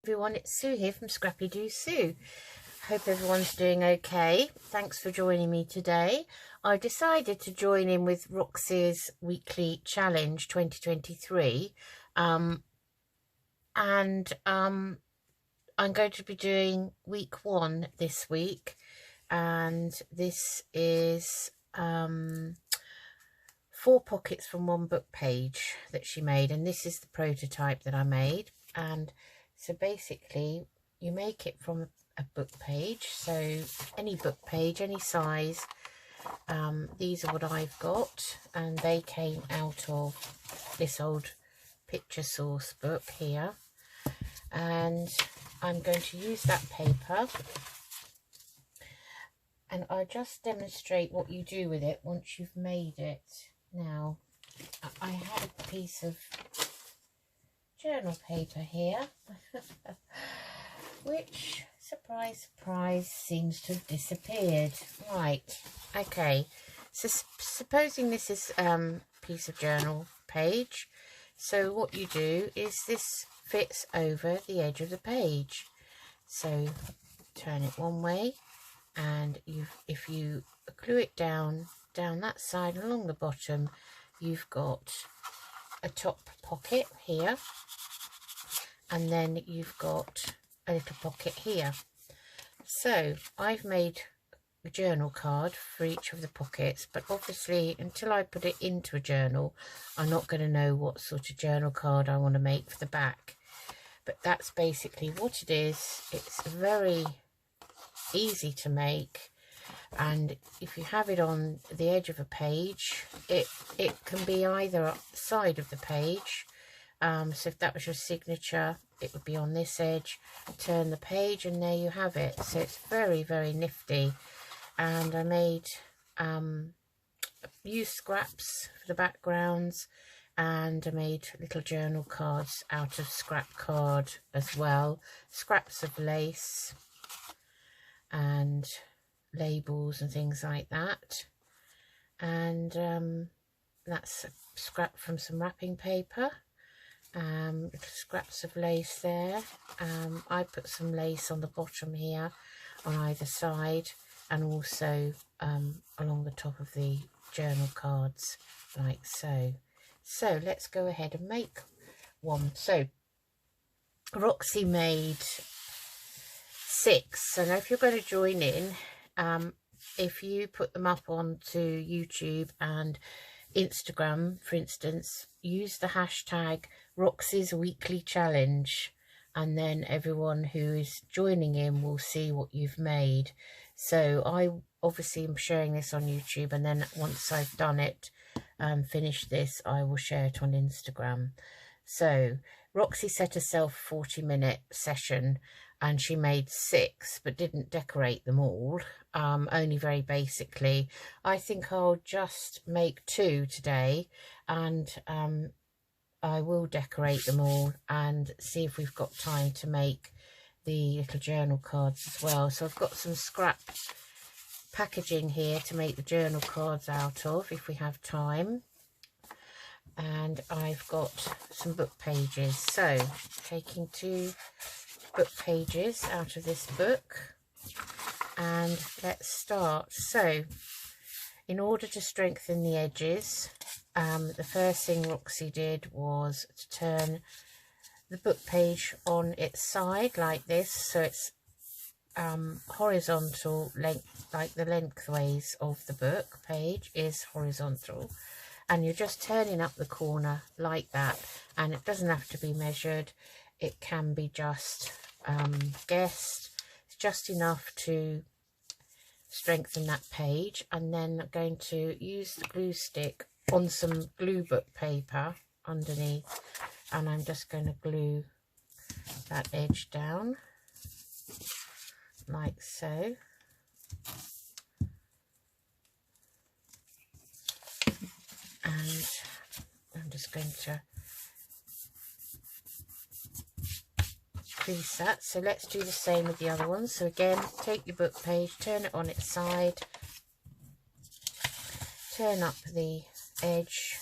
Everyone, it's Sue here from Scrappy Doo Sue. Hope everyone's doing okay. Thanks for joining me today. I decided to join in with Roxy's weekly challenge 2023, and I'm going to be doing week 1 this week, and this is 4 pockets from 1 book page that she made, and this is the prototype that I made. And so basically you make it from a book page, so any book page, any size. These are what I've got, and they came out of this old picture source book here, and I'm going to use that paper, and I'll just demonstrate what you do with it once you've made it. Now, I have a piece of journal paper here which, surprise surprise, seems to have disappeared. Right, okay, so supposing this is piece of journal page, so what you do is this fits over the edge of the page, so turn it one way, and if you glue it down that side along the bottom, you've got a top pocket here, and then you've got a little pocket here. So I've made a journal card for each of the pockets, but obviously until I put it into a journal, I'm not going to know what sort of journal card I want to make for the back. But that's basically what it is. It's very easy to make, and if you have it on the edge of a page, it can be either side of the page. So if that was your signature, it would be on this edge. Turn the page and there you have it. So it's very, very nifty. And I made used scraps for the backgrounds, and I made little journal cards out of scrap card as well, scraps of lace and labels and things like that. And that's a scrap from some wrapping paper. Little scraps of lace there. I put some lace on the bottom here on either side, and also along the top of the journal cards, like so. So let's go ahead and make one. So Roxy made 6, so now if you're going to join in, if you put them up onto YouTube and Instagram, for instance, use the hashtag Roxy's Weekly Challenge, and then everyone who is joining in will see what you've made. So I obviously am sharing this on YouTube, and then once I've done it, finished this, I will share it on Instagram. So Roxy set herself a 40-minute session, and she made 6 but didn't decorate them all, only very basically. I think I'll just make 2 today, and I will decorate them all and see if we've got time to make the little journal cards as well. So I've got some scrap packaging here to make the journal cards out of if we have time, and I've got some book pages. So taking 2 book pages out of this book, and let's start. So in order to strengthen the edges, the first thing Roxy did was to turn the book page on its side like this, so it's horizontal length, like the lengthways of the book page is horizontal, and you're just turning up the corner like that, and it doesn't have to be measured, it can be just guessed. It's just enough to strengthen that page. And then I'm going to use the glue stick on some glue book paper underneath, and I'm just going to glue that edge down like so. And I'm just going to crease that. So let's do the same with the other ones. So again, take your book page, turn it on its side, turn up the edge.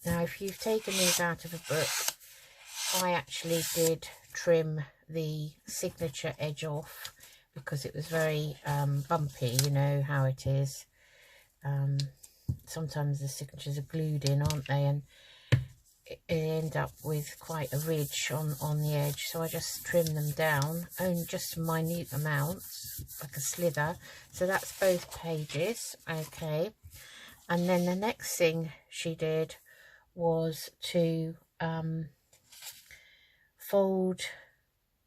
Now if you've taken these out of a book, I actually did trim the signature edge off because it was very bumpy. You know how it is. Sometimes the signatures are glued in, aren't they, and it end up with quite a ridge on the edge. So I just trim them down, only just minute amounts, like a slither. So that's both pages. Okay, and then the next thing she did was to fold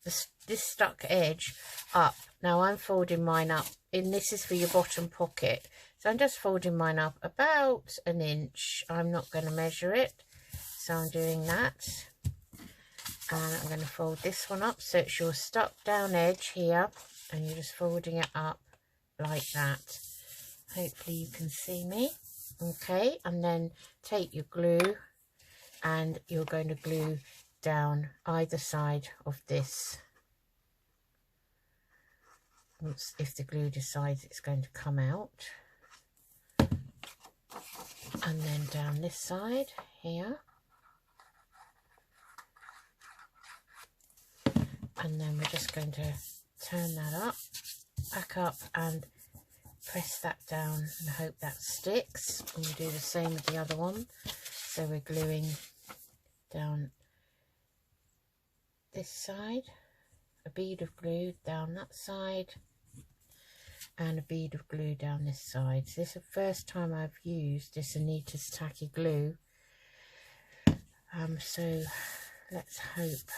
this stuck edge up. Now I'm folding mine up, and this is for your bottom pocket, so I'm just folding mine up about an inch. I'm not going to measure it, so I'm doing that, and I'm going to fold this one up so it's your stuck down edge here, and you're just folding it up like that. Hopefully you can see me. Okay, and then take your glue and you're going to glue down either side of this. If the glue decides it's going to come out, and then down this side here, and then we're just going to turn that up, back up, and press that down and hope that sticks. And we'll do the same with the other one. So we're gluing down this side, a bead of glue down that side, and a bead of glue down this side. So this is the first time I've used this Anita's tacky glue. So let's hope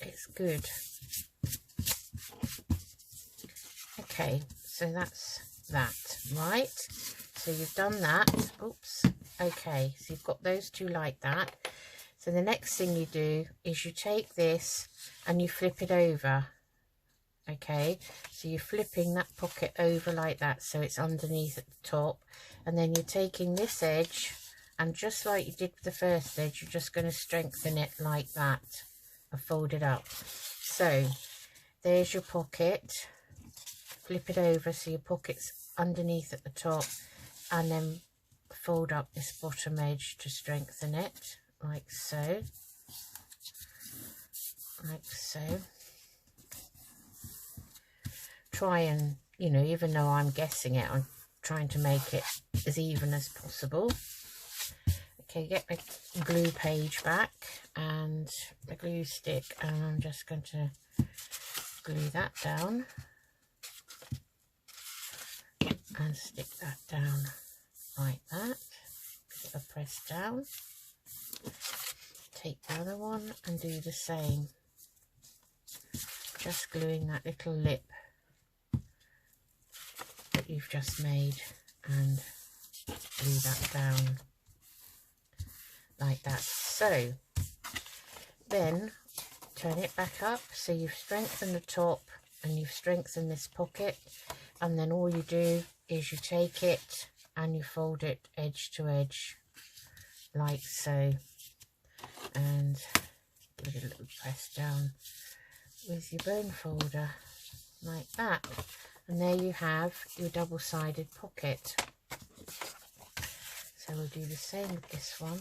it's good. Okay, so that's that, right? So you've done that. Oops. Okay, so you've got those two like that. So the next thing you do is you take this and you flip it over. Okay, so you're flipping that pocket over like that, so it's underneath at the top, and then you're taking this edge, and just like you did with the first edge, you're just going to strengthen it like that and fold it up. So there's your pocket. Flip it over so your pocket's underneath at the top, and then fold up this bottom edge to strengthen it, like so, like so. Try and, you know, even though I'm guessing it, I'm trying to make it as even as possible. Okay, get my glue page back and the glue stick, and I'm just going to glue that down and stick that down like that. Give it a press down. Take the other one and do the same. Just gluing that little lip that you've just made, and glue that down like that. So then turn it back up, so you've strengthened the top and you've strengthened this pocket, and then all you do is you take it and you fold it edge to edge like so, and give it a little press down with your bone folder like that, and there you have your double-sided pocket. So we'll do the same with this one.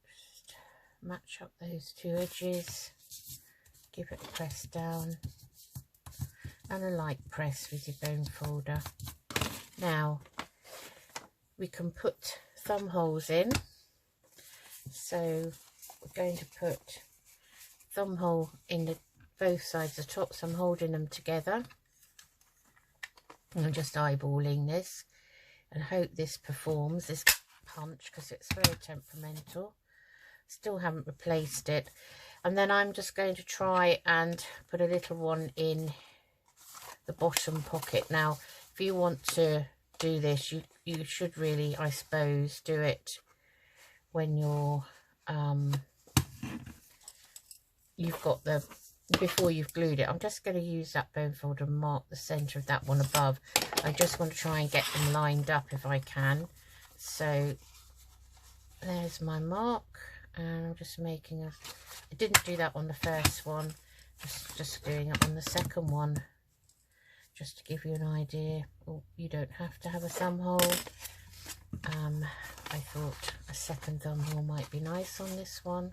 Just match up those two edges, give it a press down and a light press with your bone folder. Now we can put thumb holes in, so we're going to put thumb hole in the both sides of the top, so I'm holding them together. I'm just eyeballing this and hope this performs, this punch, because it's very temperamental. Still haven't replaced it. And then I'm just going to try and put a little one in the bottom pocket. Now if you want to do this, you should really, I suppose, do it when you're you've got the, before you've glued it. I'm just going to use that bone folder and mark the center of that one above. I just want to try and get them lined up if I can. So there's my mark, and I'm just making a, I didn't do that on the first one, just doing it on the second one, just to give you an idea. Oh, you don't have to have a thumb hole. I thought a second thumbnail might be nice on this one.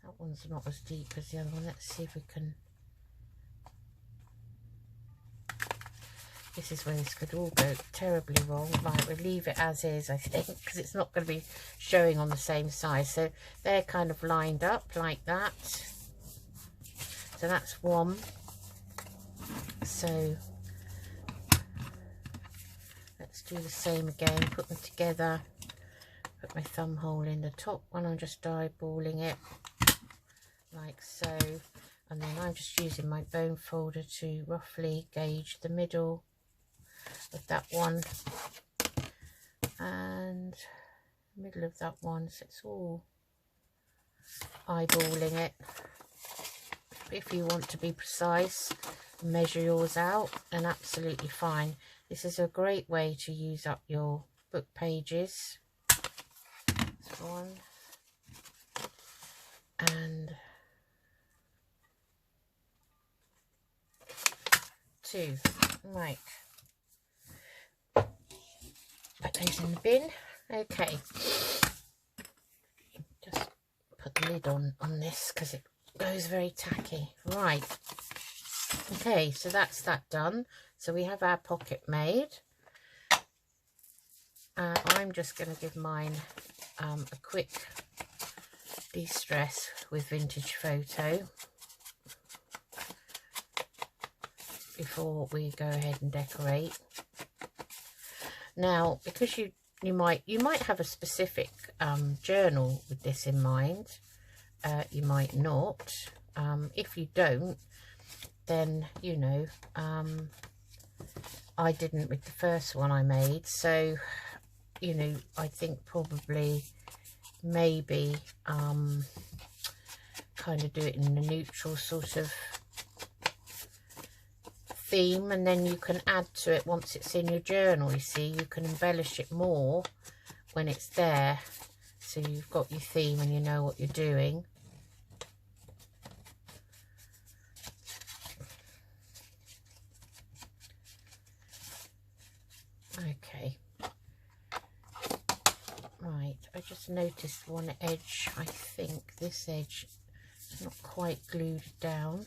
That one's not as deep as the other one. Let's see if we can... This is where this could all go terribly wrong. Right, we'll leave it as is, I think, because it's not going to be showing on the same size. So they're kind of lined up like that. So that's one. So let's do the same again. Put them together. Put my thumb hole in the top one. I'm just eyeballing it like so. And then I'm just using my bone folder to roughly gauge the middle of that one and middle of that one, so it's all eyeballing it. If you want to be precise, measure yours out, and absolutely fine. This is a great way to use up your book pages. That's one and two. Right, put those in the bin. Okay, just put the lid on this because it goes very tacky. Right, okay, so that's that done. So we have our pocket made. I'm just going to give mine a quick de-stress with Vintage Photo before we go ahead and decorate. Now, because you might have a specific journal with this in mind, you might not. If you don't, then you know, I didn't with the first one I made, so you know, I think probably maybe kind of do it in a neutral sort of theme, and then you can add to it once it's in your journal. You see, you can embellish it more when it's there, so you've got your theme and you know what you're doing. Okay, right, I just noticed one edge. I think this edge is not quite glued down.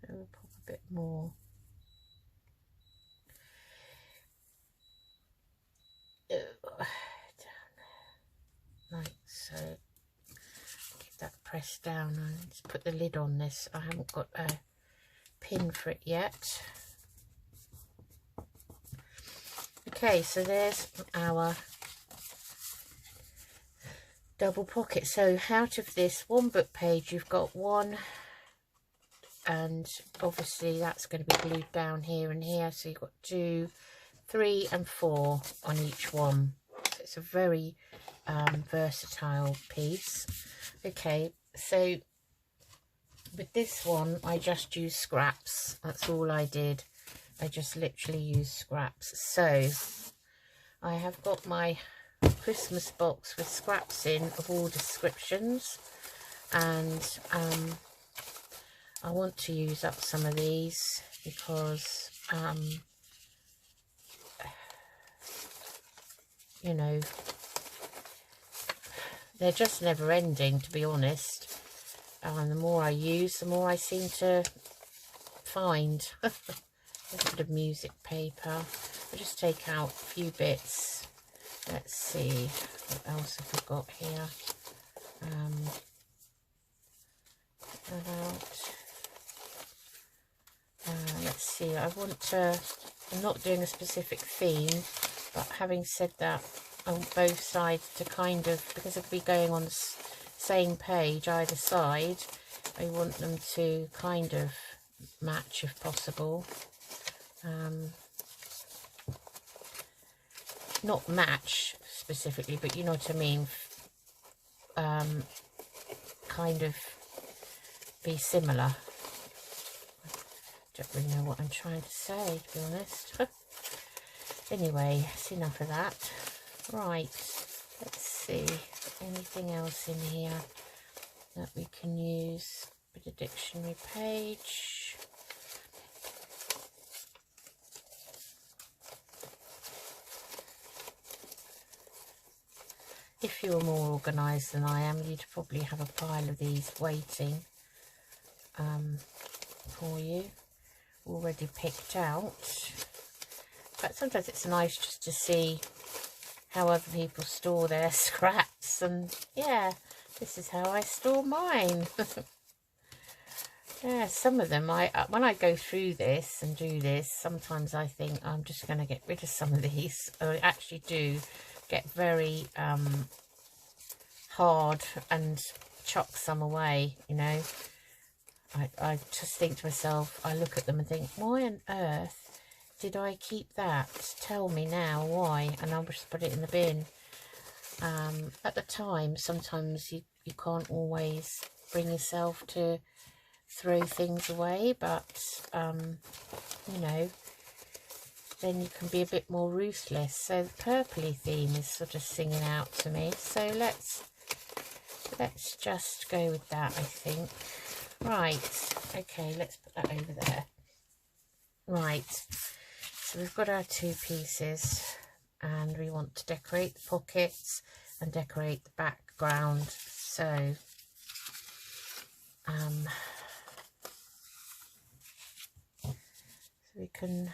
We'll pop a bit more. Like so. Get that pressed down and just put the lid on this. I haven't got a pin for it yet. Okay, so there's our double pocket. So out of this one book page, you've got one, and obviously that's going to be glued down here and here. So you've got 2, 3 and 4 on each one. So it's a very versatile piece. Okay, so with this one I just used scraps. That's all I did. I just literally used scraps. So I have got my Christmas box with scraps in of all descriptions, and I want to use up some of these because you know, they're just never ending, to be honest. And the more I use, the more I seem to find. A bit of music paper. I'll just take out a few bits. Let's see, what else have we got here? Put that out. Let's see, I want to, I'm not doing a specific theme, but having said that, I want both sides to kind of, because it'll be going on the same page either side, I want them to kind of match if possible. Not match specifically, but you know what I mean, kind of be similar. Don't really know what I'm trying to say, to be honest. Anyway, that's enough of that. Right, let's see, anything else in here that we can use? Bit of dictionary page. if you were more organised than I am, you'd probably have a pile of these waiting for you, already picked out. But sometimes it's nice just to see how other people store their scraps, and yeah, this is how I store mine. Yeah, some of them, when I go through this and do this, sometimes I think I'm just going to get rid of some of these. I actually do get very hard and chuck some away, you know. I just think to myself, I look at them and think, why on earth did I keep that? Tell me now why, and I'll just put it in the bin. At the time, sometimes you can't always bring yourself to throw things away, but you know, then you can be a bit more ruthless. So the purpley theme is sort of singing out to me, so let's just go with that, I think. Right, okay, let's put that over there. Right, so we've got our two pieces, and we want to decorate the pockets and decorate the background. So we can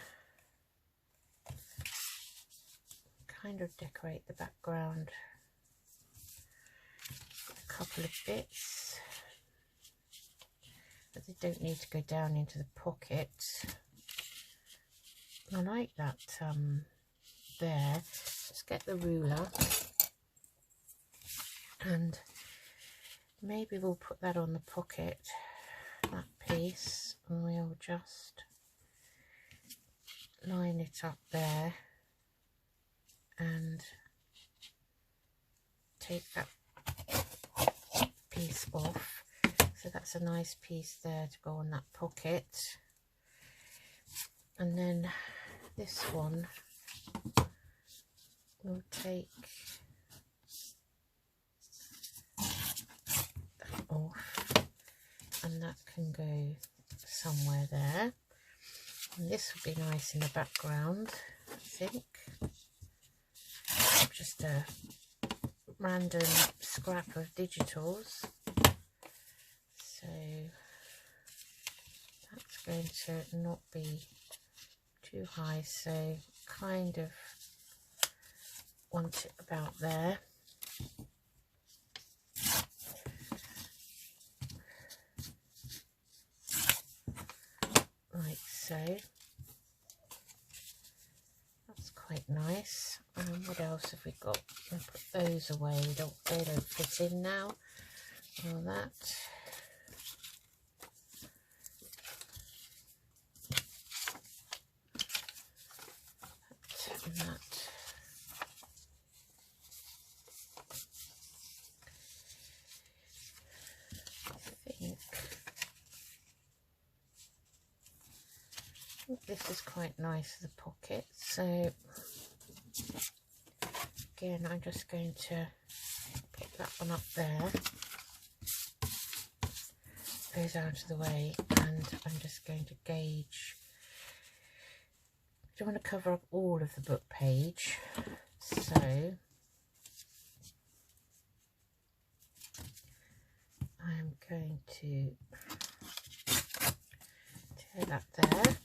kind of decorate the background a couple of bits, but they don't need to go down into the pocket. I like that there. Let's get the ruler, and maybe we'll put that on the pocket, that piece, and we'll just line it up there and take that piece off. So that's a nice piece there to go on that pocket. And then this one we'll take that off, and that can go somewhere there. And this would be nice in the background, I think. Just a random scrap of digitals. So that's going to not be too high, so kind of want it about there. Like so. That's quite nice. What else have we got? I'll put those away. They don't fit in now. All that. And that. I think this is quite nice for the pocket. So again, I'm just going to put that one up there. Goes out of the way, and I'm just going to gauge. I don't want to cover up all of the book page, so I'm going to tear that there,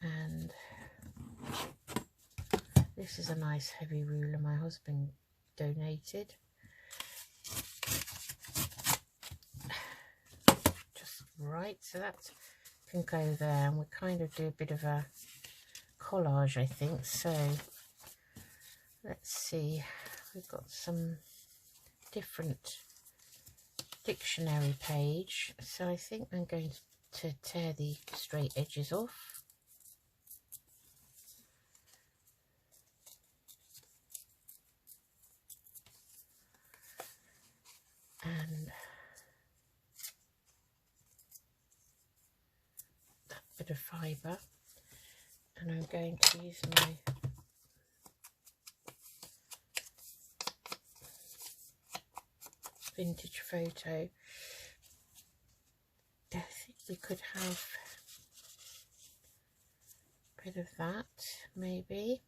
and this is a nice heavy ruler my husband donated. Just right, so that can go there, and we kind of do a bit of a collage, I think. So let's see, we've got some different dictionary page, so I think I'm going to tear the straight edges off. And that bit of fibre, and I'm going to use my vintage photo. I think we could have a bit of that, maybe.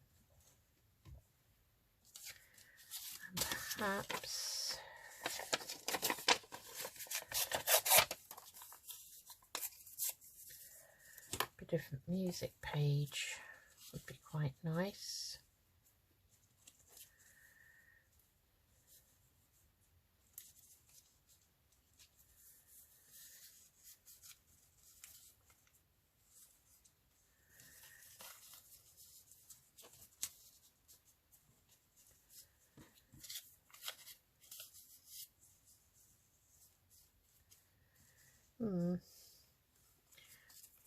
perhaps a different music page would be quite nice.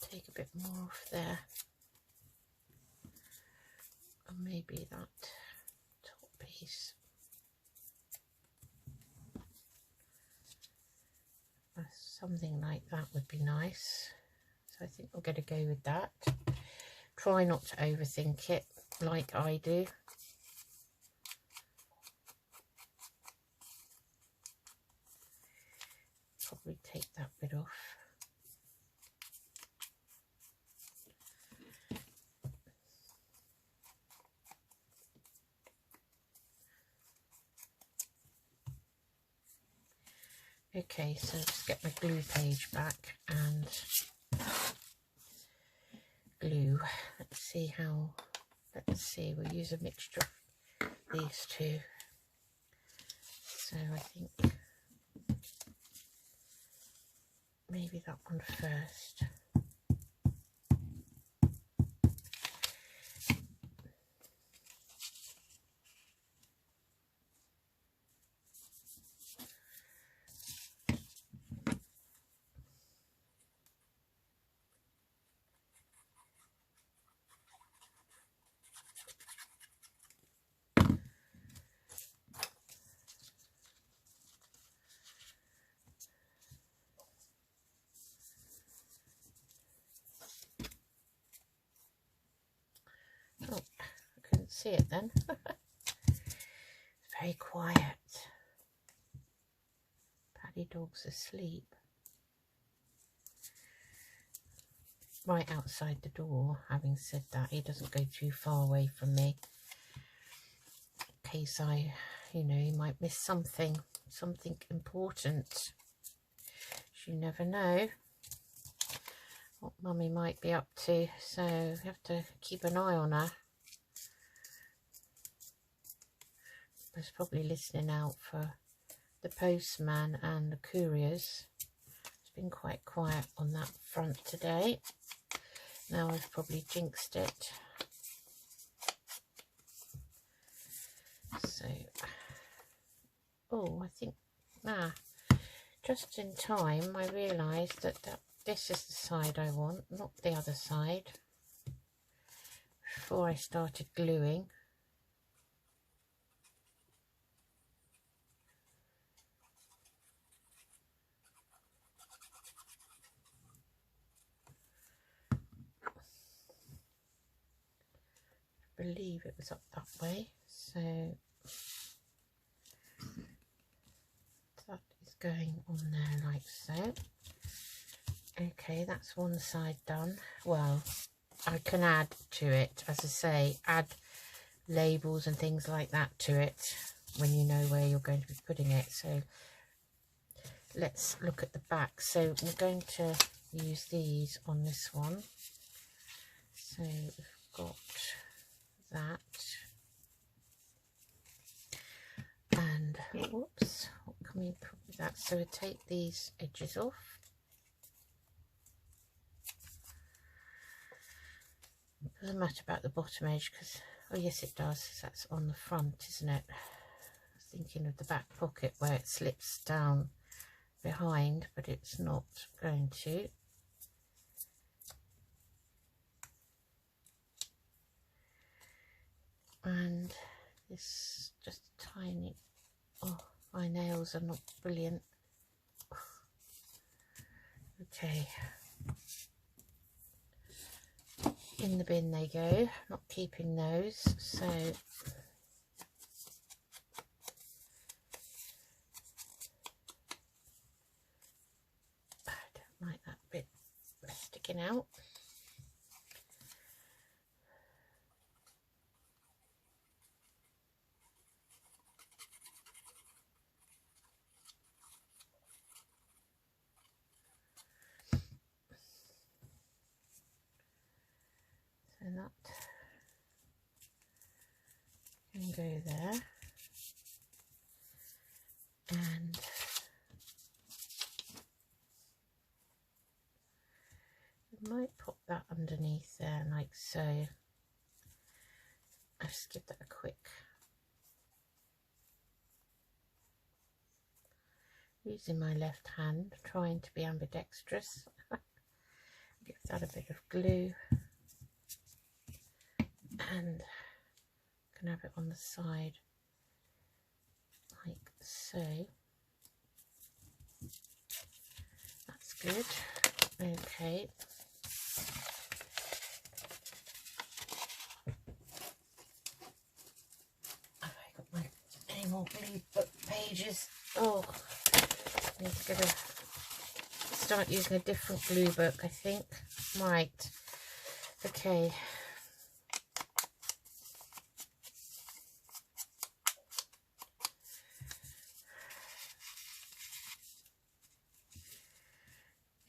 Take a bit more off there, and maybe that top piece. Something like that would be nice. So I think I'm going to go with that. Try not to overthink it like I do. Probably take that bit off. Okay, so just get my glue page back and glue. Let's see, we'll use a mixture of these two. So I think maybe that one first. Oh, I couldn't see it then. Very quiet. Paddy dog's asleep. Right outside the door. Having said that, he doesn't go too far away from me. In case he might miss something important. You never know what Mummy might be up to, so we have to keep an eye on her. I was probably listening out for the postman and the couriers. It's been quite quiet on that front today. Now I've probably jinxed it. So, oh, I think, just in time I realised that this is the side I want, not the other side, before I started gluing. I believe it was up that way, so that is going on there like so. Okay, that's one side done. Well, I can add to it, as I say, add labels and things like that to it when you know where you're going to be putting it. So let's look at the back. So we're going to use these on this one. So we've got that, and whoops, what can we put with that? So we take these edges off. Doesn't matter about the bottom edge because, oh yes it does, that's on the front, isn't it? I was thinking of the back pocket where it slips down behind, but it's not going to. And this just tiny, oh, my nails are not brilliant. Okay, in the bin they go, not keeping those. So I don't like that bit sticking out. that can go there, and I might pop that underneath there like so. I'll just give that a quick, using my left hand, trying to be ambidextrous. Give that a bit of glue, and can have it on the side like so. That's good. Okay. Have I got any more glue book pages? Oh, I need to get start using a different glue book, I think. Right. Okay.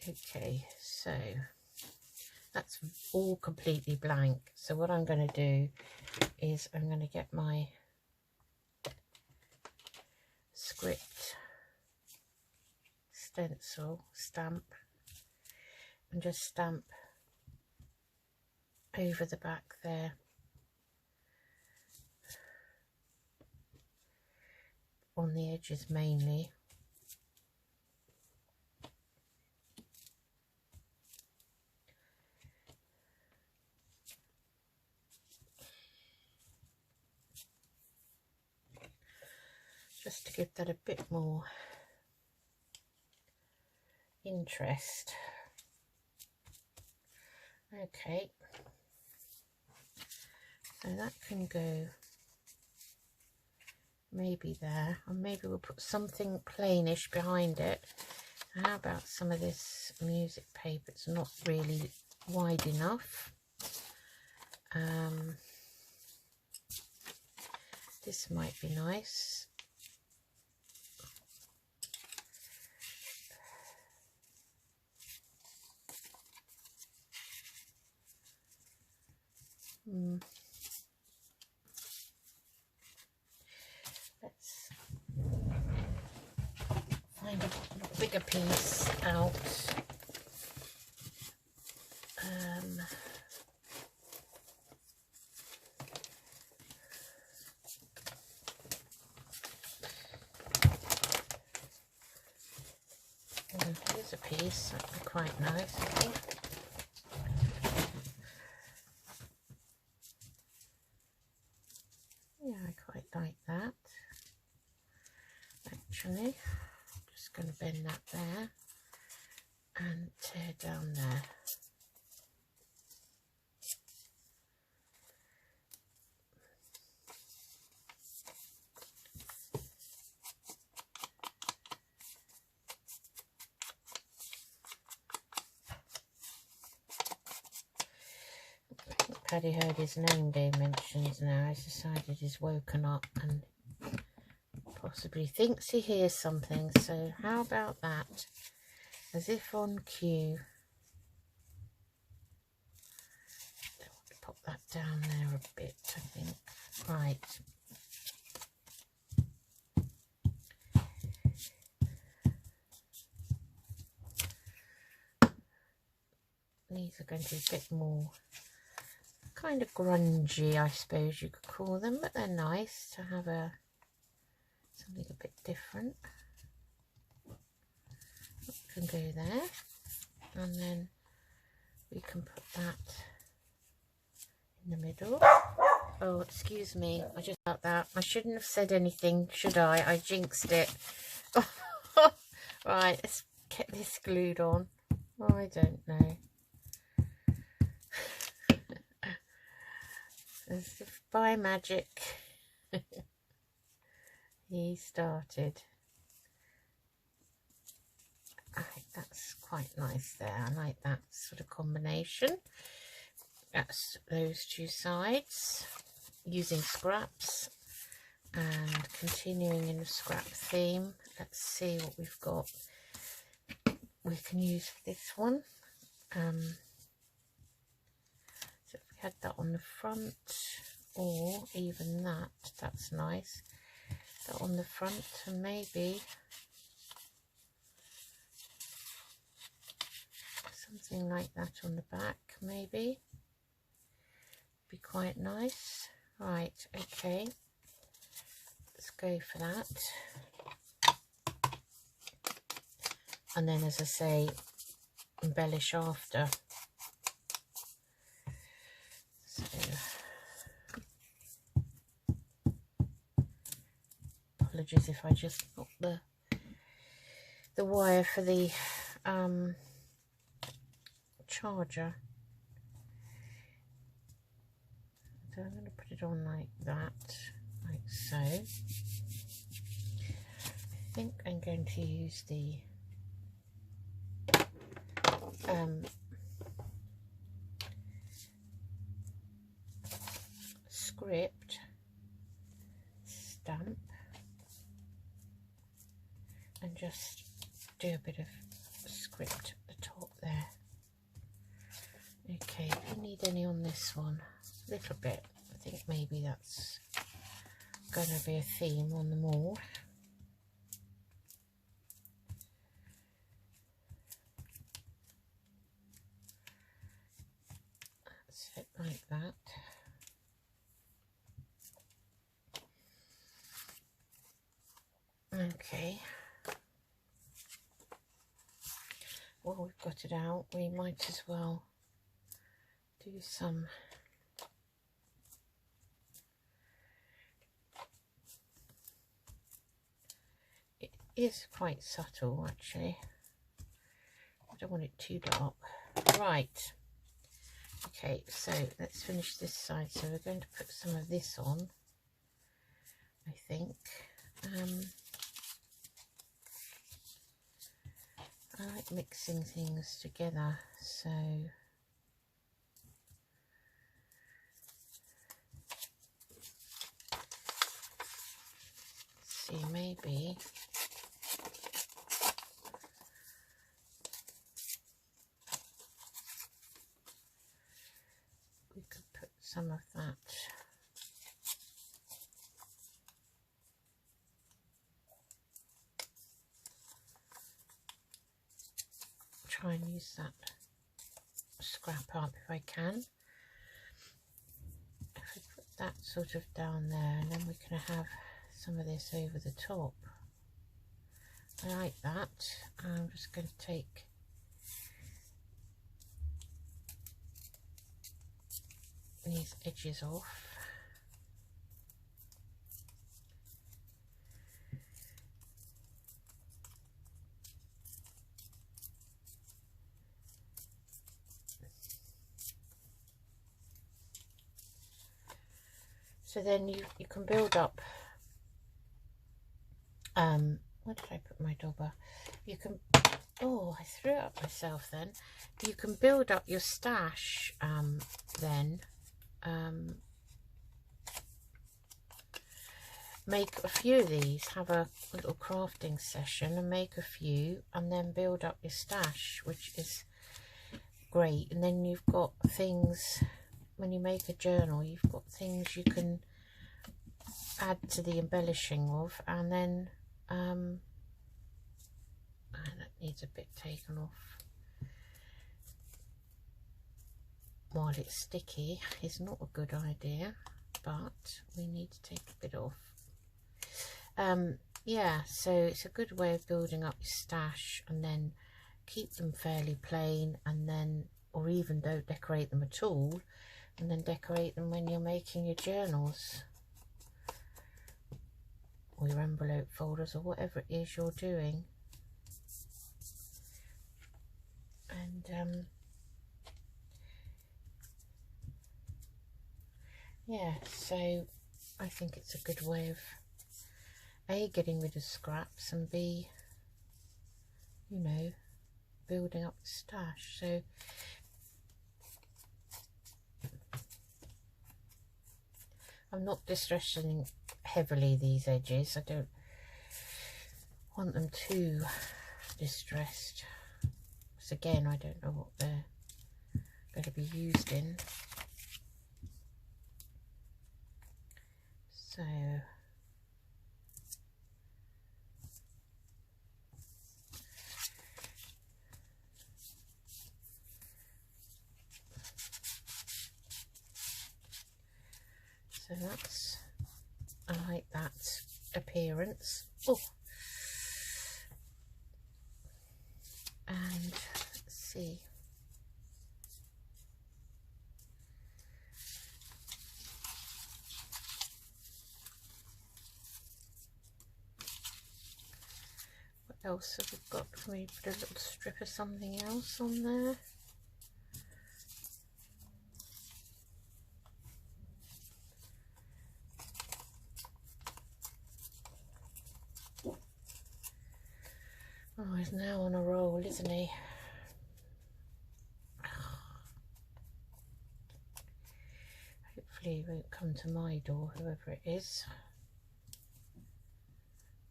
Okay, so that's all completely blank. So what I'm going to do is I'm going to get my script stencil stamp and just stamp over the back there. On the edges mainly. Just to give that a bit more interest. Okay, so that can go maybe there, or maybe we'll put something plainish behind it. How about some of this music paper? It's not really wide enough. This might be nice. Let's find a bigger piece out. Here's a piece, that'd be quite nice, I think. Yeah, I quite like that. Actually, I'm just going to bend that there and tear down there. Paddy heard his name being mentioned now. He's decided he's woken up and possibly thinks he hears something. So how about that? As if on cue. I want to pop that down there a bit, I think. Right. These are going to be a bit more kind of grungy, I suppose you could call them, but they're nice to have something a bit different. That can go there, and then we can put that in the middle. Oh, excuse me, I just thought that. I shouldn't have said anything, should I? I jinxed it. Right, let's get this glued on. Oh, I don't know. As if by magic he started. I think that's quite nice there. I like that sort of combination. That's those two sides, using scraps and continuing in the scrap theme. Let's see what we've got we can use for this one. So had that on the front, or even that's nice, that on the front, and maybe something like that on the back, maybe be quite nice. Right, okay, let's go for that. And then, as I say, embellish after. So apologies if I just knocked the wire for the charger. So I'm going to put it on like that, like so. I think I'm going to use the script stamp and just do a bit of script at the top there. Okay, if you need any on this one, a little bit, I think maybe that's going to be a theme on them all. That's it, like that. Okay, well, we've got it out, we might as well do some it is quite subtle actually, I don't want it too dark. Right, okay, so let's finish this side. So we're going to put some of this on, I think. I like mixing things together, so let's see, maybe we could put some of that try and use that scrap up if I can. If we put that sort of down there, and then we can have some of this over the top. I like that. I'm just going to take these edges off. So then you can build up, where did I put my dauber? You can, oh, I threw it up myself then. You can build up your stash then. Make a few of these, have a little crafting session and make a few, and then build up your stash, which is great. And then you've got things, when you make a journal, you've got things you can add to the embellishing of. And then and it needs a bit taken off while it's sticky, is not a good idea, but we need to take a bit off. Yeah, so it's a good way of building up your stash, and then keep them fairly plain, and then, or even don't decorate them at all, and then decorate them when you're making your journals or your envelope folders or whatever it is you're doing. And yeah, so I think it's a good way of A, getting rid of scraps, and B, you know, building up the stash. So I'm not distressing heavily these edges. I don't want them too distressed, because again, I don't know what they're going to be used in. So that's, I like that appearance. Oh, and let's see. What else have we got? Can we put a little strip of something else on there? Oh, he's now on a roll, isn't he? Hopefully he won't come to my door, whoever it is.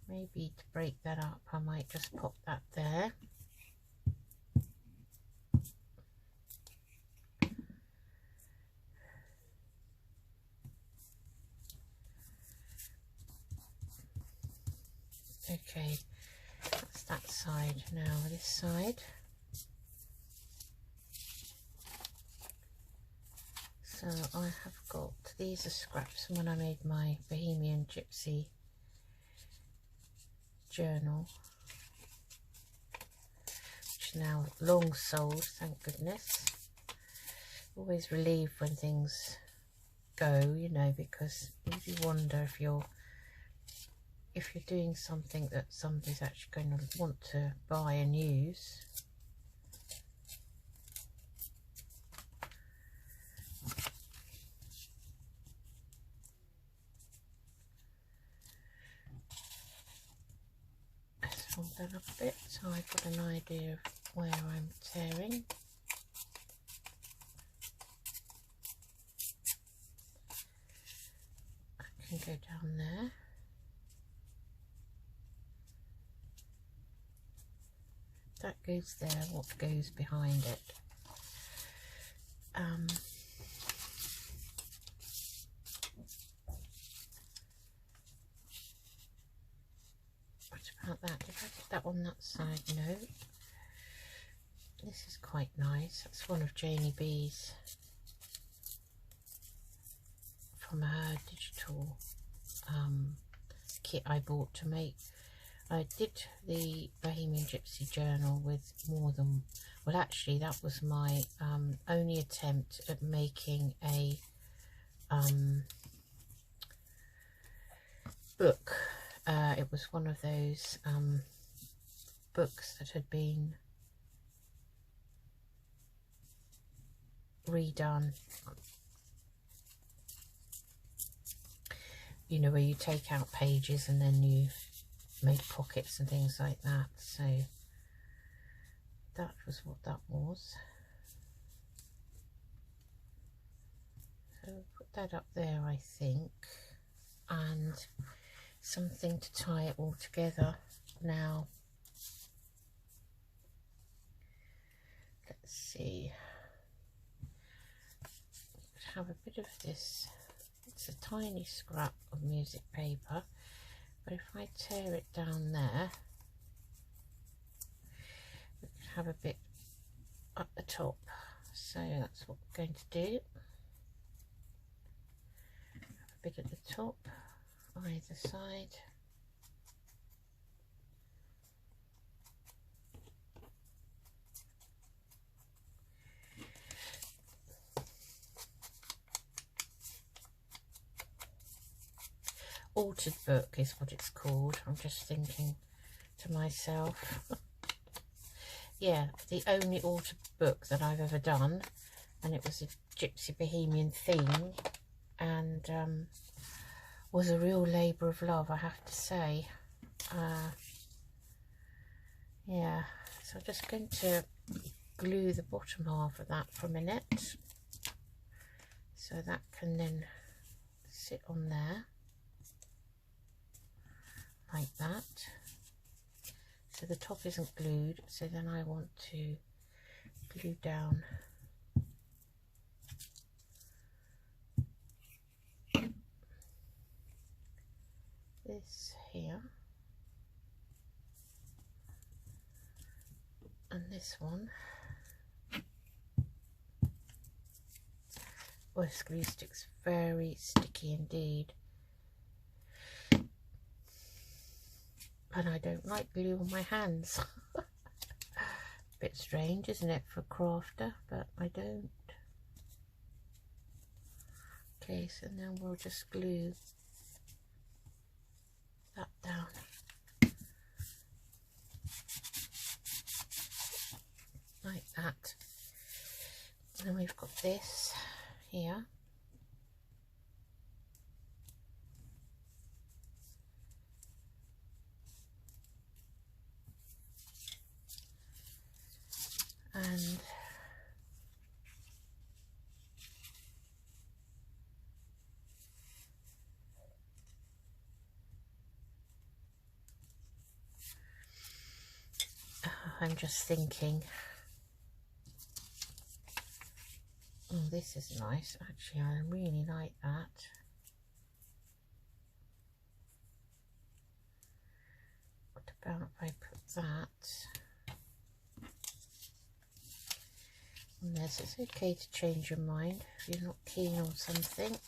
Maybe to break that up, I might just pop that there. Okay, that's that side. Now this side. So I have got, these are scraps from when I made my Bohemian Gypsy journal, which is now long sold, thank goodness. Always relieved when things go, you know, because you wonder if you're doing something that somebody's actually going to want to buy and use. Let's fold that up a bit so I've got an idea of where I'm tearing. I can go down there. That goes there, what goes behind it? What about that? Did I put that on that side? No. This is quite nice. That's one of Janie B's from her digital kit I bought to make. I did the Bohemian Gypsy journal with more than, well actually that was my only attempt at making a book. It was one of those books that had been redone, you know, where you take out pages and then you made pockets and things like that. So that was what that was. So put that up there, I think, and something to tie it all together. Now let's see, have a bit of this. It's a tiny scrap of music paper, but if I tear it down there, we can have a bit up the top. So that's what we're going to do. Have a bit at the top, either side. Altered book is what it's called. I'm just thinking to myself. Yeah, the only altered book that I've ever done, and it was a Gypsy Bohemian theme, and was a real labour of love, I have to say. Yeah, so I'm just going to glue the bottom half of that for a minute, so that can then sit on there like that. So the top isn't glued, so then I want to glue down this here, and this one. Oh, this glue stick's very sticky indeed. And I don't like glue on my hands. Bit strange, isn't it, for a crafter, but I don't. Okay, so now we'll just glue that down. Like that. And then we've got this here. And I'm just thinking, oh, this is nice. Actually, I really like that. What about if I put that on this? It's okay to change your mind if you're not keen on something.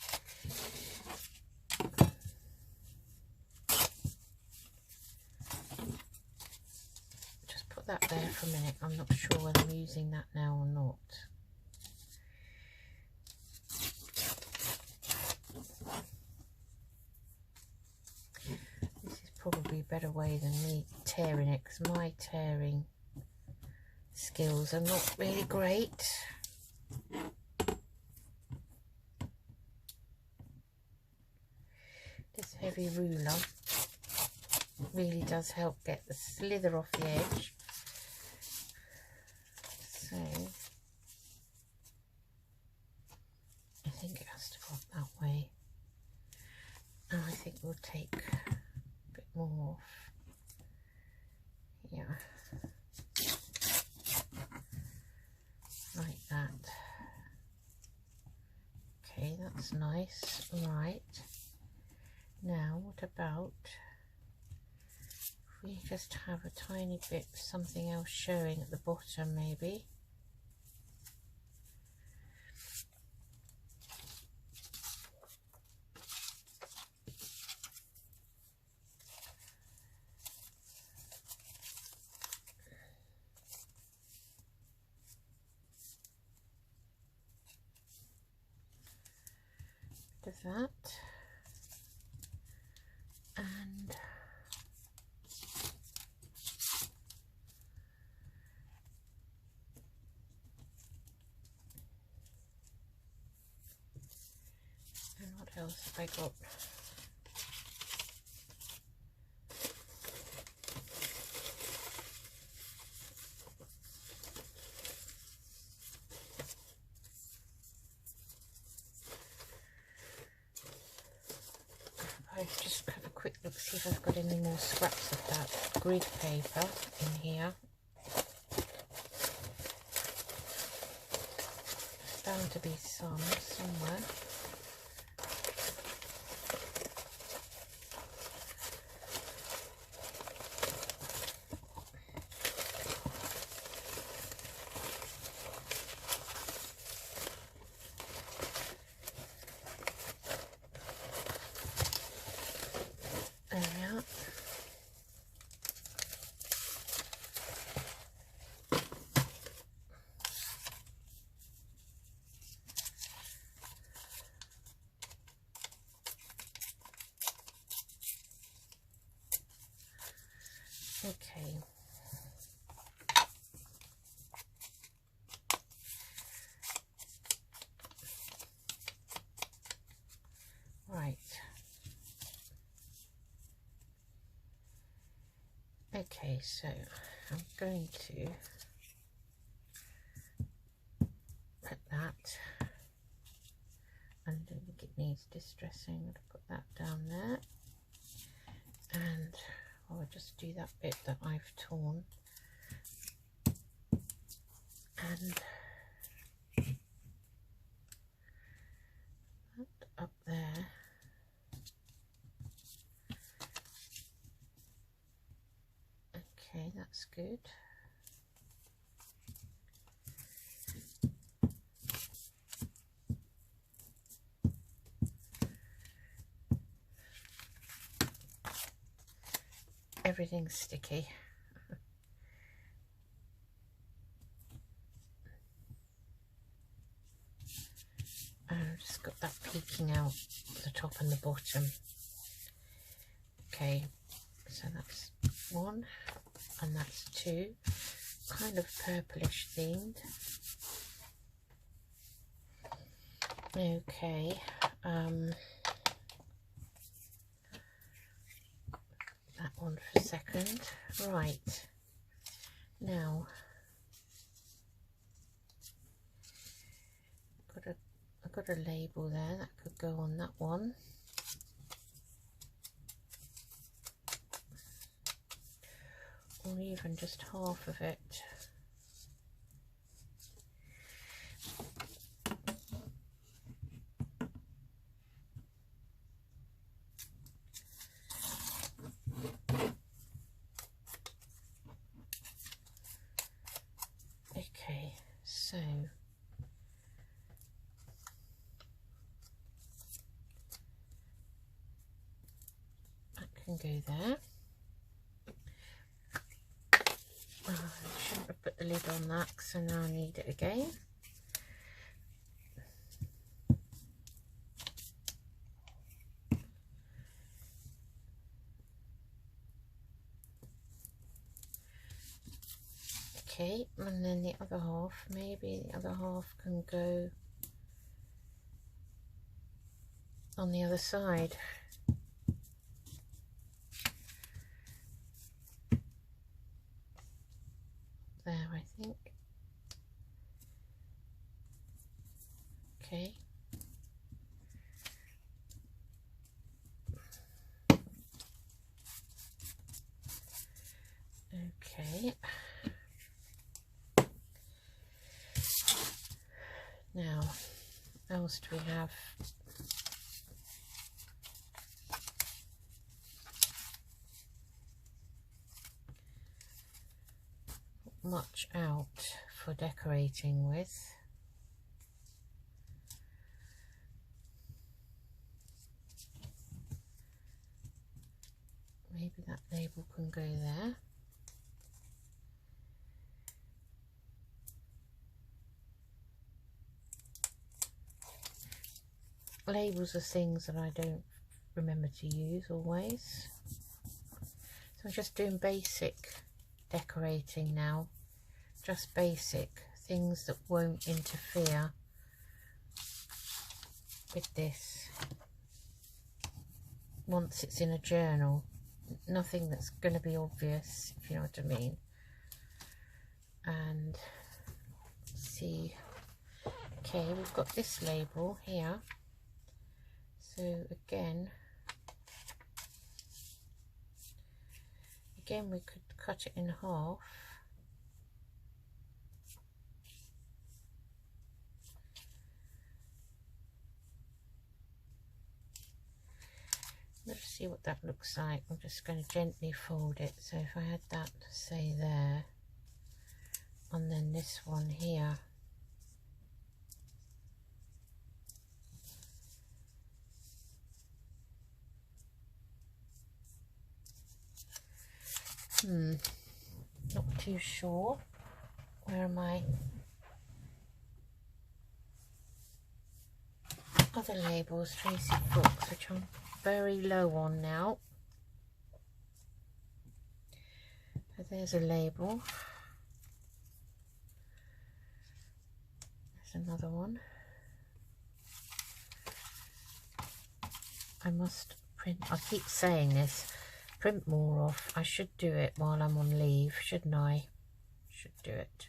That there for a minute. I'm not sure whether I'm using that now or not. This is probably a better way than me tearing it, because my tearing skills are not really great. This heavy ruler really does help get the slither off the edge. So I think it has to go up that way. And I think we'll take a bit more off. Yeah. Like that. Okay, that's nice. Right. Now what about if we just have a tiny bit of something else showing at the bottom, maybe? Bit of that. And what else have I got? I'll just have a quick look, see if I've got any more scraps of that grid paper in here. There's bound to be some somewhere. There we are. Okay. Right. Okay, so I'm going to put that. I don't think it needs distressing. I'm going to put that down there. And I'll just do that bit that I've torn. And that up there. Okay, that's good. Everything's sticky. I've just got that peeking out the top and the bottom. Okay, so that's one and that's two, kind of purplish themed. Okay, that one for second. Right, now I've got a label there that could go on that one. Or even just half of it. Okay, so that can go there. I shouldn't have put the lid on that, so now I need it again. Okay, and then the other half, maybe the other half can go on the other side. There, I think. Okay. Okay. Now, what else do we have? Not much out for decorating with. Maybe that label can go there. Labels are things that I don't remember to use always. So I'm just doing basic decorating now. Just basic things that won't interfere with this once it's in a journal. Nothing that's going to be obvious, if you know what I mean. And see, okay, we've got this label here. So again we could cut it in half. Let's see what that looks like. I'm just going to gently fold it. So if I had that, say, there, and then this one here. Not too sure. Where are my other labels? Tracy Fox, which I'm very low on now. So there's a label. There's another one. I must print, I keep saying this, print more off. I should do it while I'm on leave, shouldn't I? Should do it.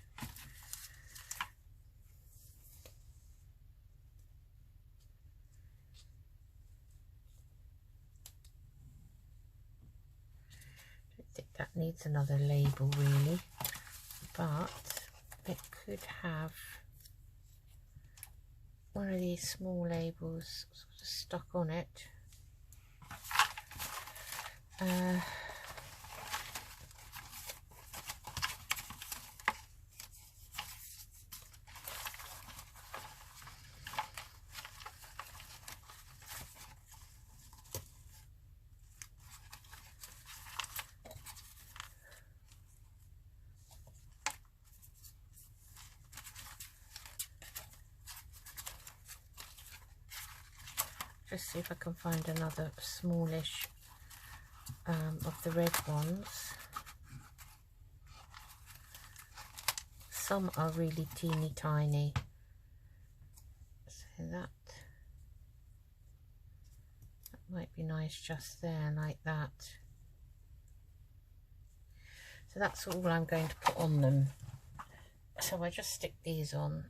Don't think that needs another label really, but it could have one of these small labels sort of stuck on it. just see if I can find another smallish of the red ones. Some are really teeny tiny, so that might be nice just there, like that. So that's all I'm going to put on them. So I just stick these on.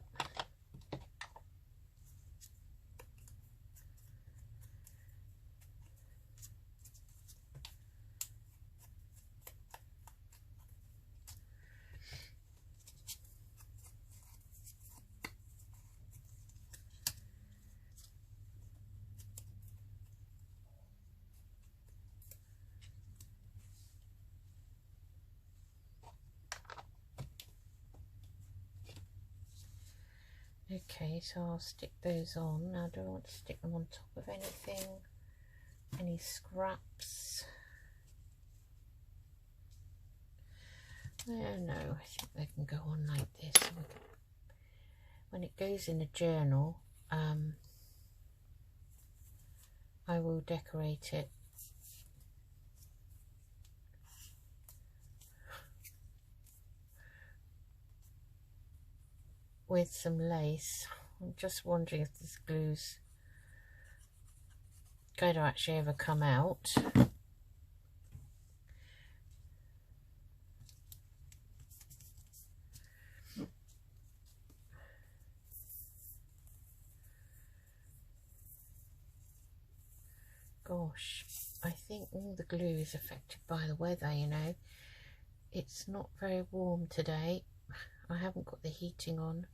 Okay, so I'll stick those on. Now, do I want to stick them on top of anything? Any scraps? No, I think they can go on like this. When it goes in a journal, I will decorate it with some lace. I'm just wondering if this glue's going to actually ever come out. Gosh, I think all the glue is affected by the weather, you know. It's not very warm today. I haven't got the heating on.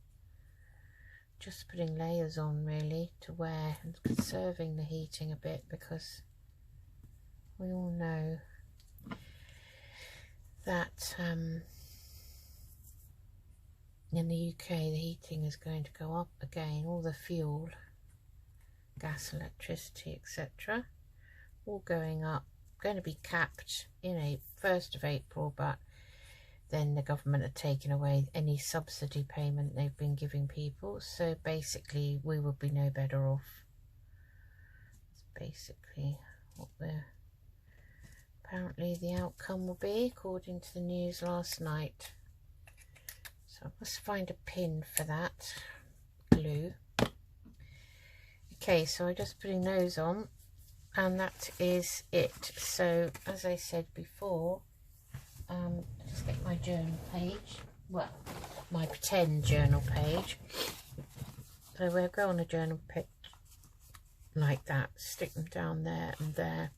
Just putting layers on really to wear and conserving the heating a bit, because we all know that in the UK the heating is going to go up again. All the fuel, gas, electricity, etc., all going up, going to be capped in 1st of April, but then the government are taking away any subsidy payment they've been giving people, so basically we will be no better off. That's basically what apparently the outcome will be, according to the news last night. So I must find a pin for that glue. Okay, so I'm just putting those on, and that is it. So as I said before, just get my journal page, well, my pretend journal page. So we'll go on a journal page like that, stick them down there and there.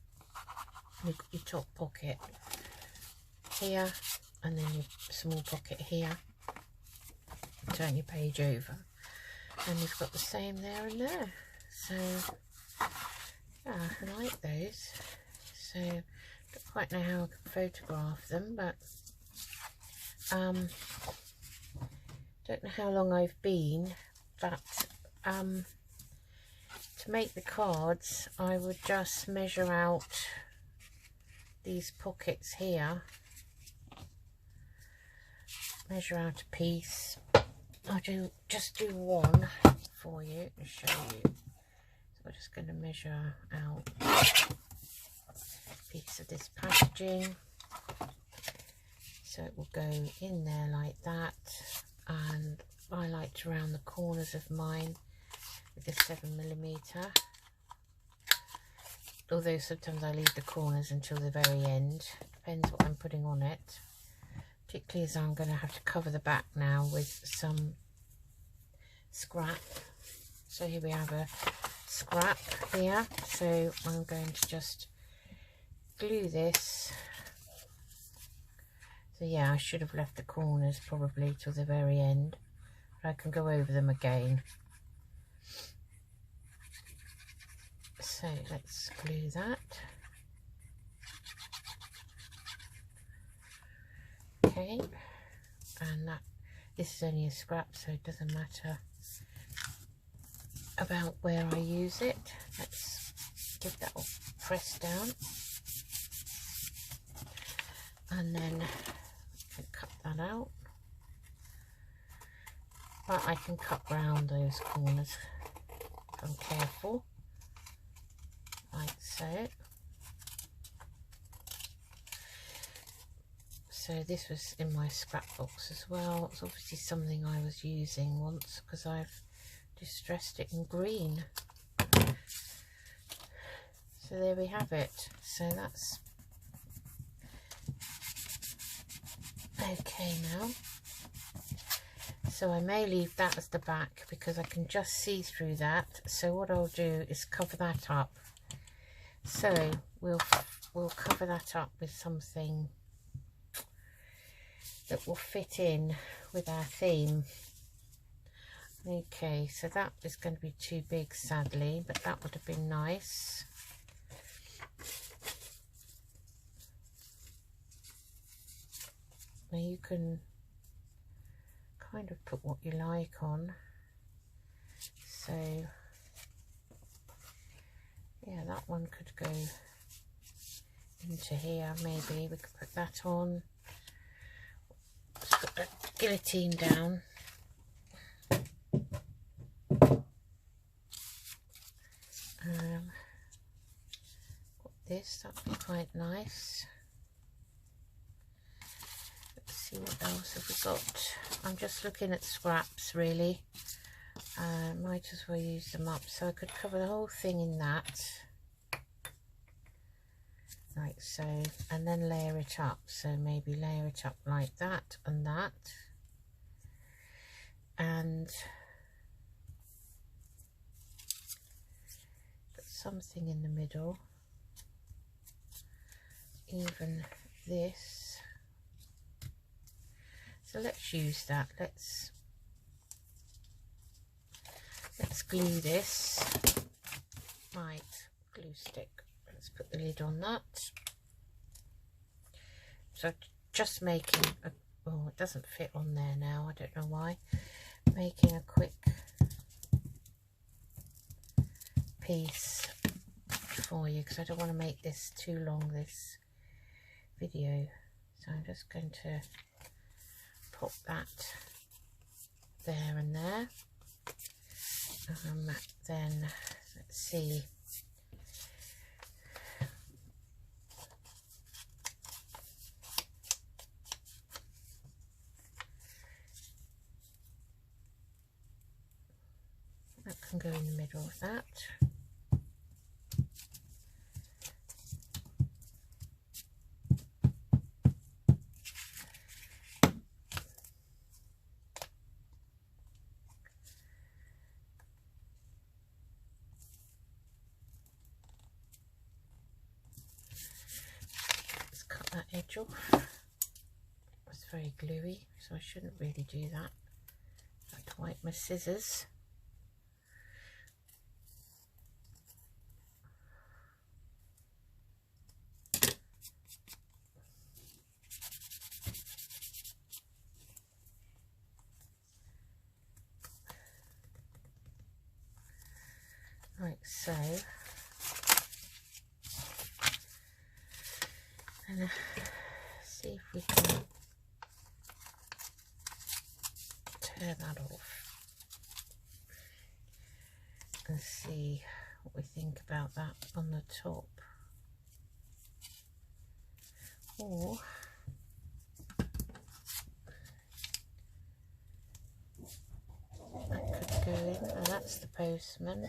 You've got your top pocket here, and then your small pocket here. Turn your page over, and you've got the same there and there. So yeah, I like those. So don't quite know how I can photograph them, but don't know how long I've been, but to make the cards I would just measure out these pockets here, measure out a piece. I'll just do one for you and show you. So we're just going to measure out a piece of this packaging, so it will go in there like that. And I like to round the corners of mine with a 7mm, although sometimes I leave the corners until the very end, depends what I'm putting on it, particularly as I'm going to have to cover the back now with some scrap. So here we have a scrap here, so I'm going to just glue this. So yeah, I should have left the corners probably till the very end, but I can go over them again. So let's glue that. Okay, and this is only a scrap, so it doesn't matter about where I use it. Let's give that all pressed down, and then I can cut that out. But I can cut round those corners if I'm careful. like so. So this was in my scrapbox as well. It's obviously something I was using once because I've distressed it in green. So there we have it. So that's okay now. So I may leave that as the back because I can just see through that. So what I'll do is cover that up. So we'll cover that up with something that will fit in with our theme. Okay, so that is going to be too big sadly, but that would have been nice. Now you can kind of put what you like on. So yeah, that one could go into here. Maybe we could put that on. Let's put the guillotine down. This, that'd be quite nice. Let's see what else have we got. I'm just looking at scraps really. Might as well use them up, so I could cover the whole thing in that, like so, and then layer it up. So maybe layer it up like that and that, and put something in the middle. Even this. So let's use that. Let's glue this. Right, glue stick. Let's put the lid on that. So just making a, oh, it doesn't fit on there now, I don't know why. Making a quick piece for you because I don't want to make this too long, this video. So I'm just going to pop that there and there. Then let's see. That can go in the middle of that. That edge off. It's very gluey, so I shouldn't really do that. I have to wipe my scissors. Like so. And see if we can tear that off and see what we think about that on the top. Or that could go in, and that's the postman.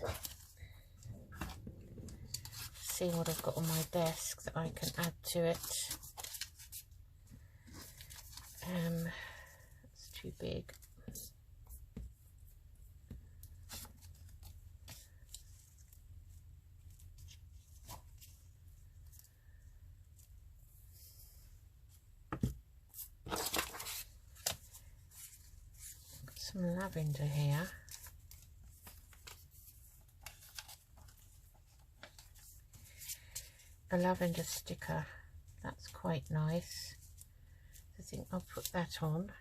See what I've got on my desk that I can add to it. It's too big. Got some lavender here. A lavender sticker, that's quite nice. I think I'll put that on.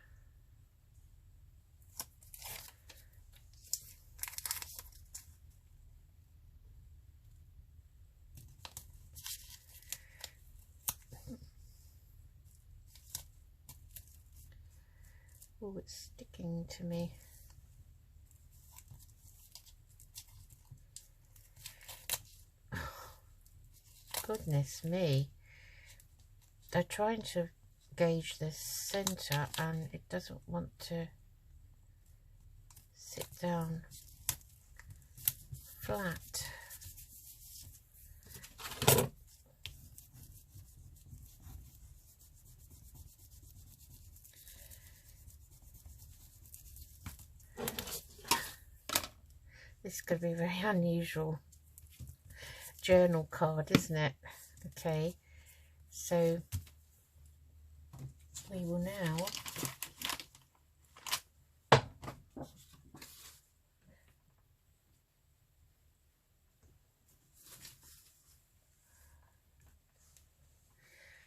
Oh, it's sticking to me. goodness me. They're trying to gauge the center and it doesn't want to sit down flat. This is going to be a very unusual journal card, isn't it? Okay, so we will now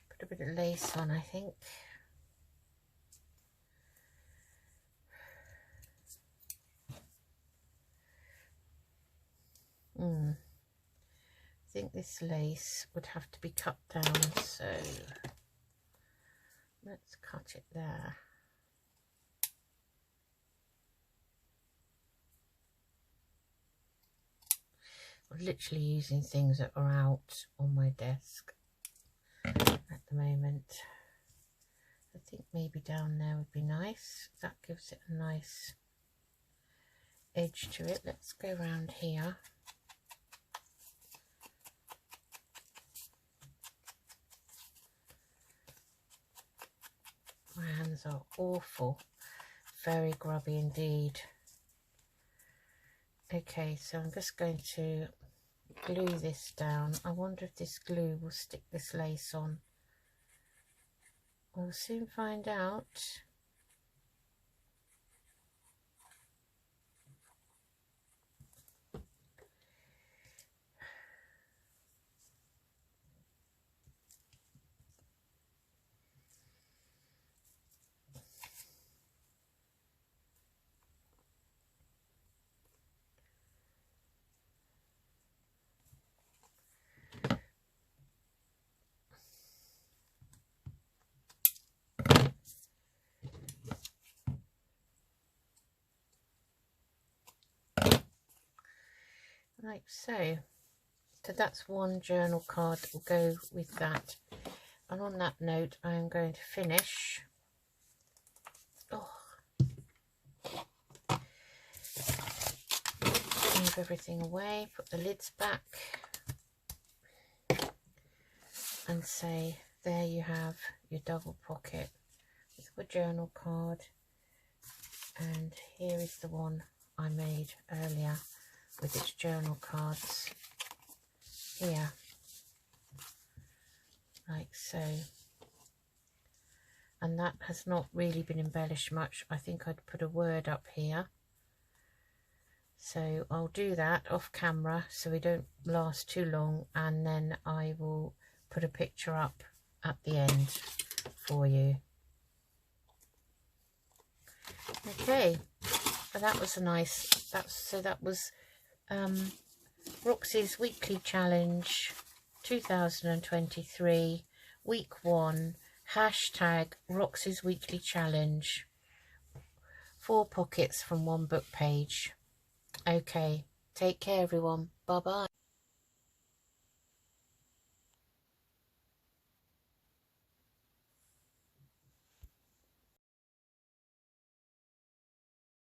put a bit of lace on, I think. I think this lace would have to be cut down, so let's cut it there. I'm literally using things that are out on my desk at the moment. I think maybe down there would be nice. That gives it a nice edge to it. Let's go around here. My hands are awful, very grubby indeed. Okay, so I'm just going to glue this down. I wonder if this glue will stick this lace on. We'll soon find out. Like so. So that's one journal card that will go with that. And on that note, I am going to finish. Move everything away, put the lids back, and say, there you have your double pocket with a journal card. And here is the one I made earlier with its journal cards here, like so. And that has not really been embellished much. I think I'd put a word up here, so I'll do that off camera so we don't last too long, and then I will put a picture up at the end for you. Okay, so that was a nice, that was Roxy's weekly challenge 2023, week 1, hashtag Roxy's weekly challenge, 4 pockets from 1 book page. Okay, take care everyone, bye bye.